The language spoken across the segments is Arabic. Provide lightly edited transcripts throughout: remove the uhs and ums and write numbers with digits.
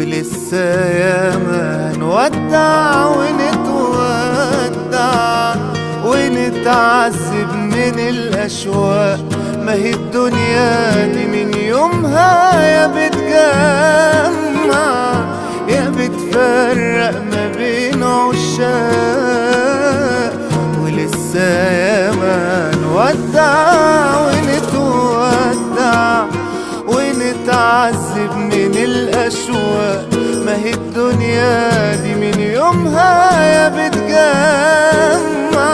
ولسه ياما نودع ونتودع ونتعذب من الأشواق. ما هي الدنيا دي من يومها يا بتجمع يا بتفرق ما بين عشاق. ولسه ياما نودع ونتودع ونتعذب من الأشواق. ما هي الدنيا دي من يومها يا بتجمع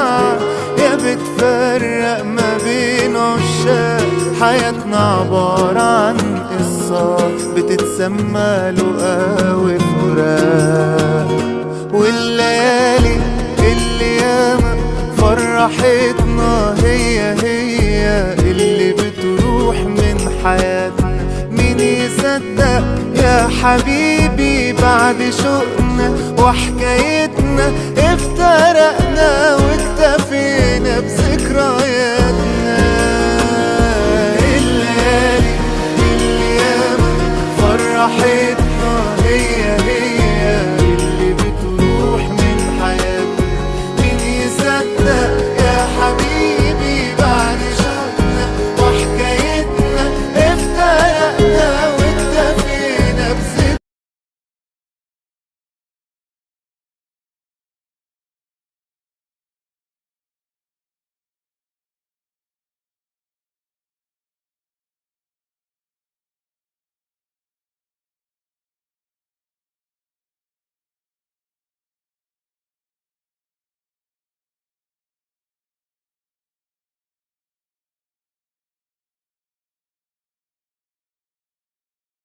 يا بتفرق ما بين عشاق. حياتنا عبارة عن قصة بتتسمى لقا وفراق. والليالي اللي ياما فرحتنا هي اللي بتروح من حياتنا. مين يصدق يا حبيبي بعد شوقنا وحكايتنا افترقنا واكتفينا بذكرياتنا. الليالي اللي ياما فرحتنا